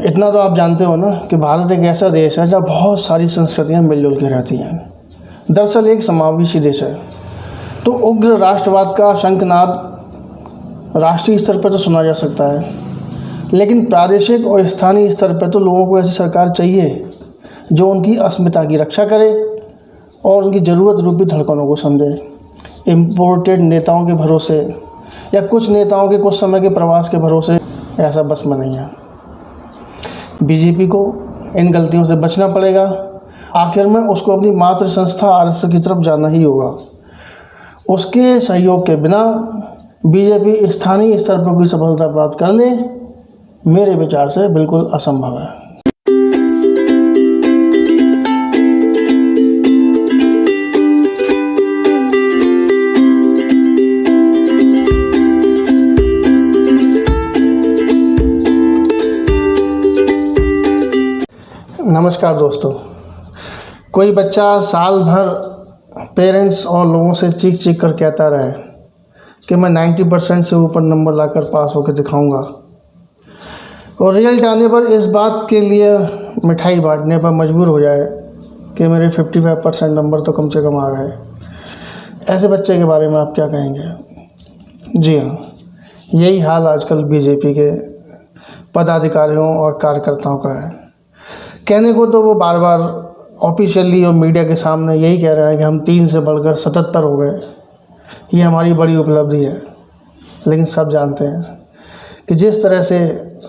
इतना तो आप जानते हो ना कि भारत एक ऐसा देश है जहाँ बहुत सारी संस्कृतियाँ मिलजुल के रहती हैं। दरअसल एक समावेशी देश है। तो उग्र राष्ट्रवाद का शंखनाद राष्ट्रीय स्तर पर तो सुना जा सकता है, लेकिन प्रादेशिक और स्थानीय स्तर पर तो लोगों को ऐसी सरकार चाहिए जो उनकी अस्मिता की रक्षा करे और उनकी ज़रूरत रूपी धड़कनों को समझे। इम्पोर्टेड नेताओं के भरोसे या कुछ नेताओं के कुछ समय के प्रवास के भरोसे ऐसा बस में नहीं है। बीजेपी को इन गलतियों से बचना पड़ेगा। आखिर में उसको अपनी मातृ संस्था आरएसएस की तरफ जाना ही होगा। उसके सहयोग के बिना बीजेपी स्थानीय स्तर पर कोई सफलता प्राप्त कर ले, मेरे विचार से बिल्कुल असंभव है। नमस्कार दोस्तों। कोई बच्चा साल भर पेरेंट्स और लोगों से चीख चीख कर कहता रहे कि मैं 90% से ऊपर नंबर लाकर पास होकर दिखाऊंगा, और रिजल्ट आने पर इस बात के लिए मिठाई बांटने पर मजबूर हो जाए कि मेरे 55% नंबर तो कम से कम आ गए। ऐसे बच्चे के बारे में आप क्या कहेंगे? जी हाँ, यही हाल आजकल बीजेपी के पदाधिकारियों और कार्यकर्ताओं का है। कहने को तो वो बार बार ऑफिशियली और मीडिया के सामने यही कह रहे हैं कि हम 3 से बढ़कर 77 हो गए, ये हमारी बड़ी उपलब्धि है। लेकिन सब जानते हैं कि जिस तरह से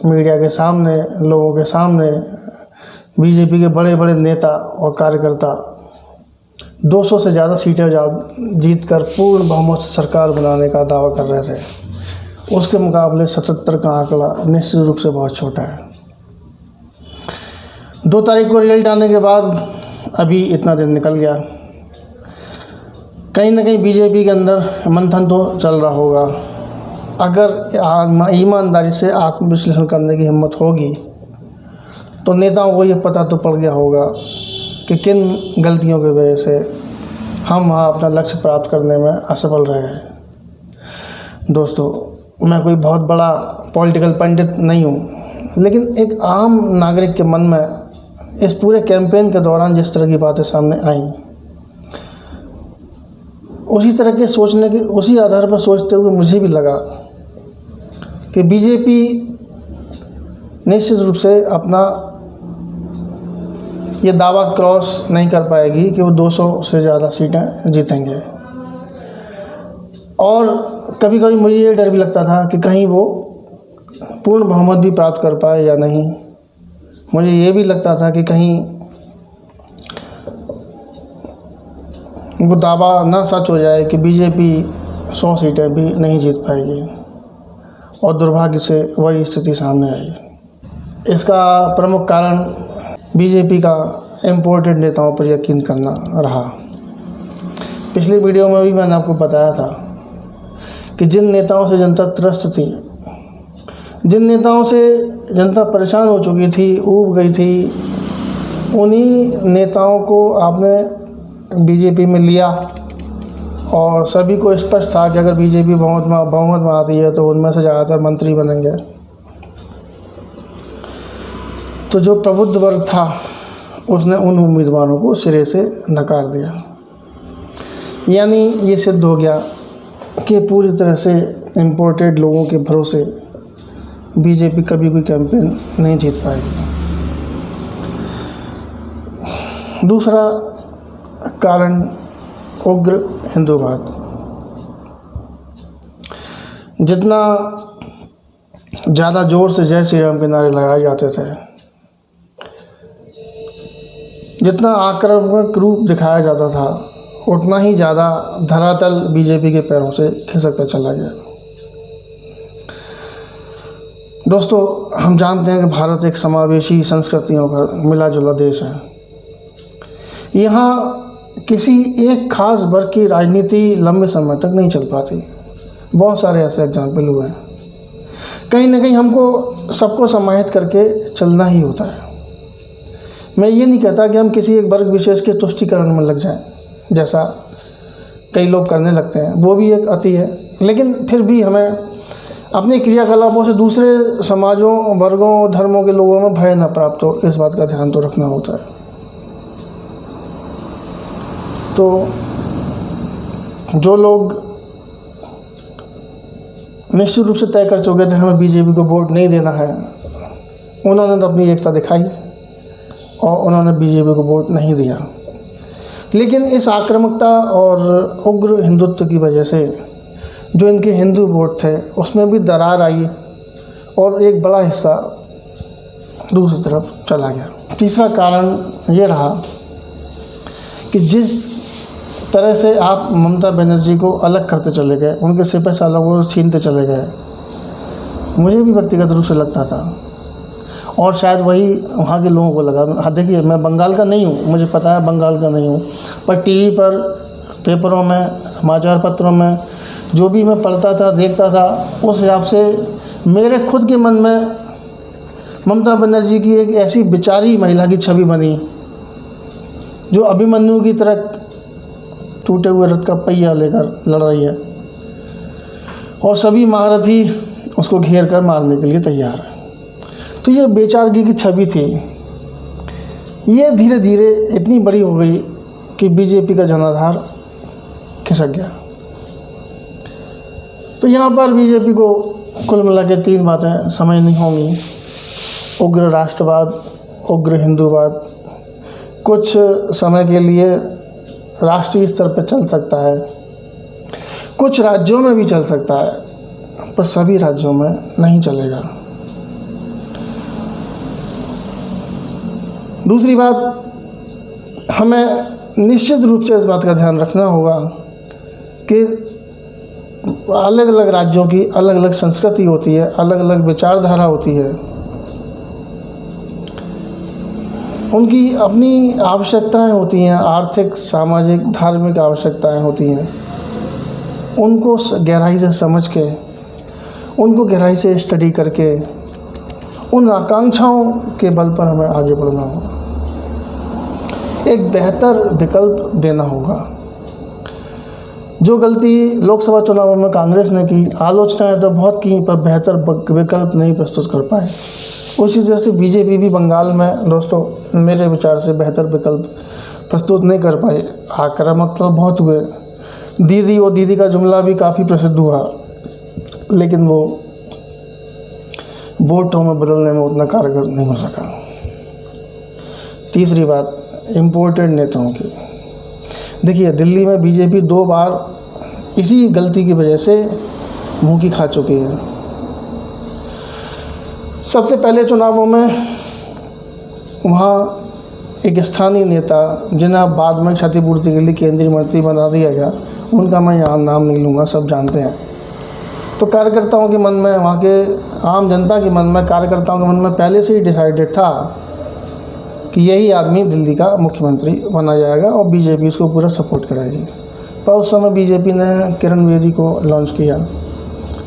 मीडिया के सामने, लोगों के सामने बीजेपी के बड़े बड़े नेता और कार्यकर्ता 200 से ज़्यादा सीटें जीत कर पूर्ण बहुमत से सरकार बनाने का दावा कर रहे थे, उसके मुकाबले 77 का आंकड़ा निश्चित रूप से बहुत छोटा है। 2 तारीख को रिजल्ट आने के बाद अभी इतना दिन निकल गया। कहीं ना कहीं बीजेपी के अंदर मंथन तो चल रहा होगा। अगर ईमानदारी से आत्मविश्लेषण करने की हिम्मत होगी तो नेताओं को ये पता तो पड़ गया होगा कि किन गलतियों की वजह से हम वहाँ अपना लक्ष्य प्राप्त करने में असफल रहे हैं। दोस्तों, मैं कोई बहुत बड़ा पॉलिटिकल पंडित नहीं हूँ, लेकिन एक आम नागरिक के मन में इस पूरे कैंपेन के दौरान जिस तरह की बातें सामने आईं, उसी आधार पर सोचते हुए मुझे भी लगा कि बीजेपी निश्चित रूप से अपना ये दावा क्रॉस नहीं कर पाएगी कि वो 200 से ज़्यादा सीटें जीतेंगे। और कभी कभी मुझे ये डर भी लगता था कि कहीं वो पूर्ण बहुमत भी प्राप्त कर पाए या नहीं। मुझे ये भी लगता था कि कहीं वो दावा ना सच हो जाए कि बीजेपी 100 सीटें भी नहीं जीत पाएगी, और दुर्भाग्य से वही स्थिति सामने आई। इसका प्रमुख कारण बीजेपी का इम्पोर्टेड नेताओं पर यकीन करना रहा। पिछली वीडियो में भी मैंने आपको बताया था कि जिन नेताओं से जनता त्रस्त थी, जिन नेताओं से जनता परेशान हो चुकी थी, ऊब गई थी, उन्हीं नेताओं को आपने बीजेपी में लिया, और सभी को स्पष्ट था कि अगर बीजेपी बहुमत में आती है तो उनमें से ज़्यादातर मंत्री बनेंगे। तो जो प्रबुद्ध वर्ग था उसने उन उम्मीदवारों को सिरे से नकार दिया। यानी ये सिद्ध हो गया कि पूरी तरह से इम्पोर्टेड लोगों के भरोसे बीजेपी कभी कोई कैंपेन नहीं जीत पाएगी। दूसरा कारण उग्र हिंदूवाद। जितना ज़्यादा ज़ोर से जय श्री राम के नारे लगाए जाते थे, जितना आक्रामक रूप दिखाया जाता था, उतना ही ज़्यादा धरातल बीजेपी के पैरों से खिसकता चला गया। दोस्तों, हम जानते हैं कि भारत एक समावेशी संस्कृतियों का मिला जुला देश है। यहाँ किसी एक खास वर्ग की राजनीति लंबे समय तक नहीं चल पाती। बहुत सारे ऐसे एग्जाम्पल हुए हैं। कहीं ना कहीं हमको सबको समाहित करके चलना ही होता है। मैं ये नहीं कहता कि हम किसी एक वर्ग विशेष के तुष्टीकरण में लग जाएं, जैसा कई लोग करने लगते हैं, वो भी एक अति है। लेकिन फिर भी हमें अपने क्रियाकलापों से दूसरे समाजों, वर्गों, धर्मों के लोगों में भय न प्राप्त हो, इस बात का ध्यान तो रखना होता है। तो जो लोग निश्चित रूप से तय कर चुके थे हमें बीजेपी को वोट नहीं देना है, उन्होंने तो अपनी एकता दिखाई और उन्होंने बीजेपी को वोट नहीं दिया। लेकिन इस आक्रामकता और उग्र हिंदुत्व की वजह से जो इनके हिंदू वोट थे उसमें भी दरार आई और एक बड़ा हिस्सा दूसरी तरफ चला गया। तीसरा कारण ये रहा कि जिस तरह से आप ममता बनर्जी को अलग करते चले गए, उनके सिपह सालों को छीनते चले गए, मुझे भी व्यक्तिगत रूप से लगता था और शायद वही वहाँ के लोगों को लगा। हाँ देखिए, मैं बंगाल का नहीं हूँ, मुझे पता है बंगाल का नहीं हूँ, पर टीवी पर, पेपरों में, समाचार पत्रों में जो भी मैं पढ़ता था, देखता था, उस हिसाब से मेरे खुद के मन में ममता बनर्जी की एक ऐसी बेचारी महिला की छवि बनी जो अभिमन्यु की तरह टूटे हुए रथ का पहिया लेकर लड़ रही है और सभी महारथी उसको घेर कर मारने के लिए तैयार है। तो ये बेचारगी की छवि थी, ये धीरे धीरे इतनी बड़ी हो गई कि बीजेपी का जनाधार खिसक गया। तो यहाँ पर बीजेपी को कुल मिला के 3 बातें समझनी होंगी: उग्र राष्ट्रवाद, उग्र हिंदूवाद कुछ समय के लिए राष्ट्रीय स्तर पर चल सकता है, कुछ राज्यों में भी चल सकता है, पर सभी राज्यों में नहीं चलेगा। दूसरी बात, हमें निश्चित रूप से इस बात का ध्यान रखना होगा कि अलग अलग राज्यों की अलग अलग संस्कृति होती है, अलग अलग विचारधारा होती है, उनकी अपनी आवश्यकताएं होती हैं, आर्थिक, सामाजिक, धार्मिक आवश्यकताएं होती हैं। उनको गहराई से समझ के, उनको गहराई से स्टडी करके, उन आकांक्षाओं के बल पर हमें आगे बढ़ना होगा, एक बेहतर विकल्प देना होगा। जो गलती लोकसभा चुनावों में कांग्रेस ने की, आलोचनाएं तो बहुत की, पर बेहतर विकल्प नहीं प्रस्तुत कर पाए। उसी तरह से बीजेपी भी बंगाल में दोस्तों मेरे विचार से बेहतर विकल्प प्रस्तुत नहीं कर पाए। आक्रामक तो बहुत हुए, दीदी और दीदी का जुमला भी काफ़ी प्रसिद्ध हुआ, लेकिन वो वोटों में बदलने में उतना कारगर नहीं हो सका। तीसरी बात, इम्पोर्टेड नेताओं की। देखिए, दिल्ली में बीजेपी 2 बार इसी गलती की वजह से मुँह की खा चुकी है। सबसे पहले चुनावों में वहाँ एक स्थानीय नेता, जिन्हें बाद में क्षतिपूर्ति के लिए केंद्रीय मंत्री बना दिया गया, उनका मैं यहाँ नाम नहीं लूँगा, सब जानते हैं। तो कार्यकर्ताओं के मन में, वहाँ के आम जनता के मन में, कार्यकर्ताओं के मन में पहले से ही डिसाइडेड था कि यही आदमी दिल्ली का मुख्यमंत्री बना जाएगा और बीजेपी इसको पूरा सपोर्ट कराएगी। पर उस समय बीजेपी ने किरण बेदी को लॉन्च किया,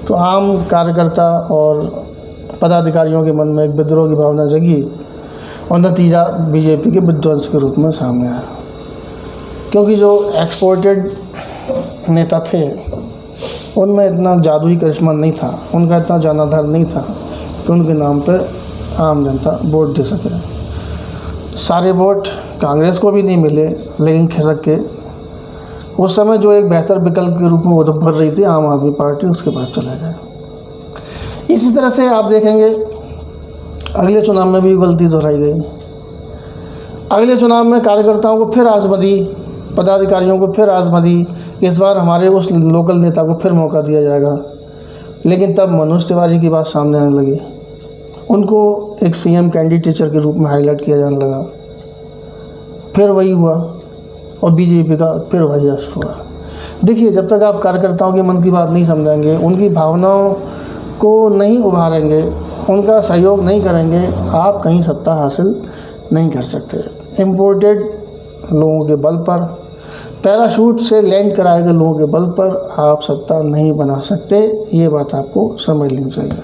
तो आम कार्यकर्ता और पदाधिकारियों के मन में एक विद्रोह की भावना जगी और नतीजा बीजेपी के विध्वंस के रूप में सामने आया। क्योंकि जो एक्सपोर्टेड नेता थे उनमें इतना जादुई करिश्मा नहीं था, उनका इतना जनाधार नहीं था कि उनके नाम पे आम जनता वोट दे सके। सारे वोट कांग्रेस को भी नहीं मिले, लेकिन खिसक के उस समय जो एक बेहतर विकल्प के रूप में उभर रही थी आम आदमी पार्टी, उसके पास चले गए। इसी तरह से आप देखेंगे अगले चुनाव में भी गलती दोहराई गई। अगले चुनाव में कार्यकर्ताओं को फिर आस बंधी, पदाधिकारियों को फिर आस बंधी, इस बार हमारे उस लोकल नेता को फिर मौका दिया जाएगा। लेकिन तब मनोज तिवारी की बात सामने आने लगी, उनको एक सीएम कैंडिडेट के रूप में हाईलाइट किया जाने लगा। फिर वही हुआ और बीजेपी का फिर वही असर हुआ। देखिए, जब तक आप कार्यकर्ताओं के मन की बात नहीं समझेंगे, उनकी भावनाओं को नहीं उभारेंगे, उनका सहयोग नहीं करेंगे, आप कहीं सत्ता हासिल नहीं कर सकते। इम्पोर्टेड लोगों के बल पर, पैराशूट से लैंड कराए गए लोगों के बल पर आप सत्ता नहीं बना सकते। ये बात आपको समझ लेनी चाहिए।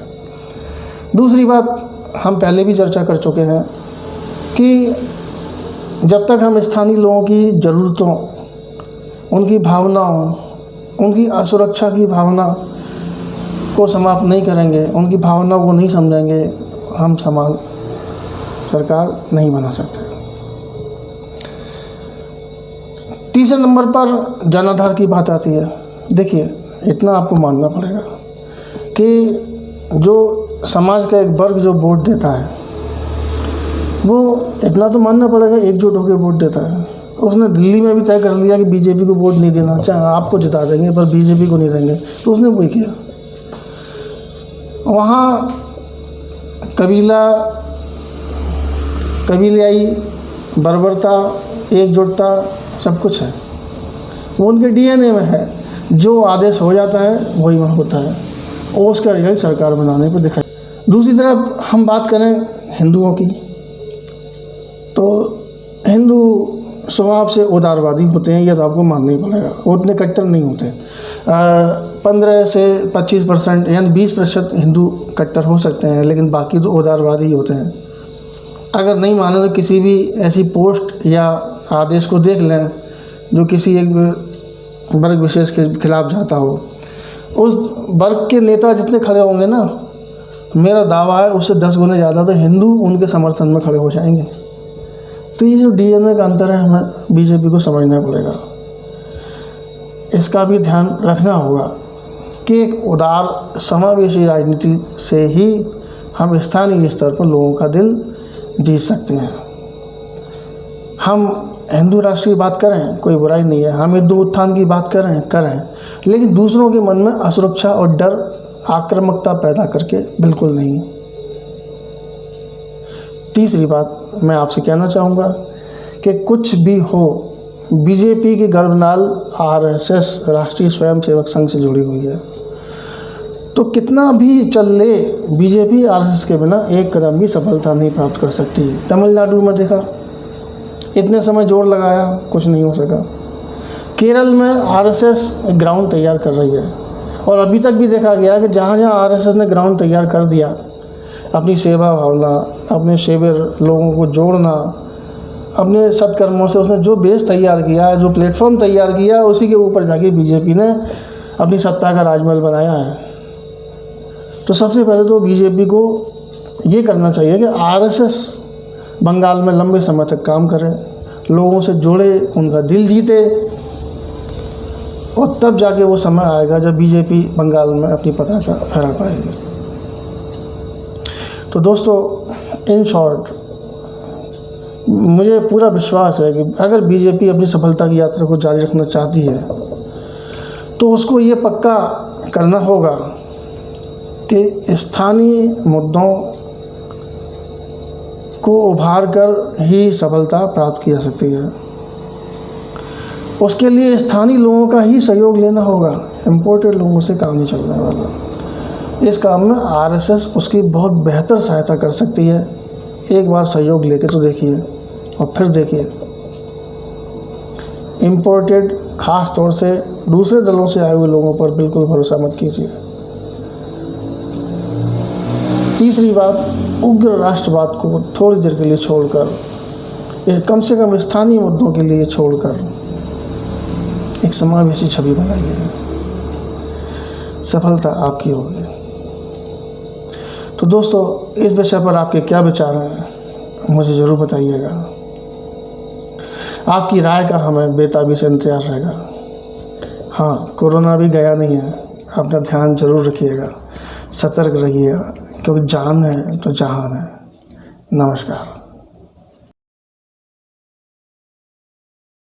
दूसरी बात, हम पहले भी चर्चा कर चुके हैं कि जब तक हम स्थानीय लोगों की ज़रूरतों, उनकी भावनाओं, उनकी असुरक्षा की भावना को समाप्त नहीं करेंगे, उनकी भावनाओं को नहीं समझेंगे, हम समाज सरकार नहीं बना सकते। तीसरे नंबर पर जनाधार की बात आती है। देखिए, इतना आपको मानना पड़ेगा कि जो समाज का एक वर्ग जो वोट देता है, वो इतना तो मानना पड़ेगा एकजुट होकर वोट देता है। उसने दिल्ली में भी तय कर लिया कि बीजेपी को वोट नहीं देना, चाहे आपको जिता देंगे पर बीजेपी को नहीं देंगे, तो उसने वही किया। वहाँ कबीलाई बर्बरता, एकजुटता सब कुछ है, वो उनके डीएनए में है। जो आदेश हो जाता है वही वहाँ होता है और उसका रिजल्ट सरकार बनाने पर दिखाई। दूसरी तरफ हम बात करें हिंदुओं की, तो हिंदू स्वभाव से उदारवादी होते हैं, यह तो आपको मानना ही पड़ेगा। वो उतने कट्टर नहीं होते। 15 से 25% यानी 20% हिंदू कट्टर हो सकते हैं, लेकिन बाकी तो उदारवादी ही होते हैं। अगर नहीं माने तो किसी भी ऐसी पोस्ट या आदेश को देख लें जो किसी एक वर्ग विशेष के खिलाफ जाता हो। उस वर्ग के नेता जितने खड़े होंगे ना, मेरा दावा है उससे 10 गुना ज़्यादा तो हिंदू उनके समर्थन में खड़े हो जाएंगे। तो ये जो डीएनए का अंतर है, हमें बीजेपी को समझना पड़ेगा। इसका भी ध्यान रखना होगा कि एक उदार समावेशी राजनीति से ही हम स्थानीय स्तर पर लोगों का दिल जीत सकते हैं। हम हिंदू राष्ट्र की बात करें, कोई बुराई नहीं है। हम हिंदू उत्थान की बात करें, लेकिन दूसरों के मन में असुरक्षा और डर, आक्रामकता पैदा करके बिल्कुल नहीं। तीसरी बात मैं आपसे कहना चाहूँगा कि कुछ भी हो, बीजेपी की गर्भनाल आरएसएस राष्ट्रीय स्वयंसेवक संघ से जुड़ी हुई है। तो कितना भी चल ले, बीजेपी आरएसएस के बिना एक कदम भी सफलता नहीं प्राप्त कर सकती। तमिलनाडु में देखा, इतने समय जोर लगाया, कुछ नहीं हो सका। केरल में आरएसएस ग्राउंड तैयार कर रही है और अभी तक भी देखा गया कि जहाँ जहाँ आरएसएस ने ग्राउंड तैयार कर दिया, अपनी सेवा भावना, अपने शिविर, लोगों को जोड़ना, अपने सत्कर्मों से उसने जो बेस तैयार किया, जो प्लेटफॉर्म तैयार किया, उसी के ऊपर जाके बीजेपी ने अपनी सत्ता का राजमहल बनाया है। तो सबसे पहले तो बीजेपी को ये करना चाहिए कि आरएसएस बंगाल में लंबे समय तक काम करे, लोगों से जुड़े, उनका दिल जीते, और तब जाके वो समय आएगा जब बीजेपी बंगाल में अपनी पताका फहरा पाएगी। तो दोस्तों, इन शॉर्ट, मुझे पूरा विश्वास है कि अगर बीजेपी अपनी सफलता की यात्रा को जारी रखना चाहती है तो उसको ये पक्का करना होगा कि स्थानीय मुद्दों को उभार कर ही सफलता प्राप्त की जा सकती है। उसके लिए स्थानीय लोगों का ही सहयोग लेना होगा, इम्पोर्टेड लोगों से काम नहीं चलने वाला। इस काम में आरएसएस उसकी बहुत बेहतर सहायता कर सकती है। एक बार सहयोग लेके तो देखिए, और फिर देखिए, इम्पोर्टेड, ख़ास तौर से दूसरे दलों से आए हुए लोगों पर बिल्कुल भरोसा मत कीजिए। तीसरी बात, उग्र राष्ट्रवाद को थोड़ी देर के लिए छोड़कर, कम से कम स्थानीय मुद्दों के लिए छोड़कर एक समावेशी छवि बनाइए, सफलता आपकी होगी। तो दोस्तों, इस विषय पर आपके क्या विचार हैं, मुझे ज़रूर बताइएगा। आपकी राय का हमें बेताबी से इंतजार रहेगा। हाँ, कोरोना भी गया नहीं है, अपना ध्यान जरूर रखिएगा, सतर्क रहिएगा, क्योंकि जान है तो जहान है। नमस्कार।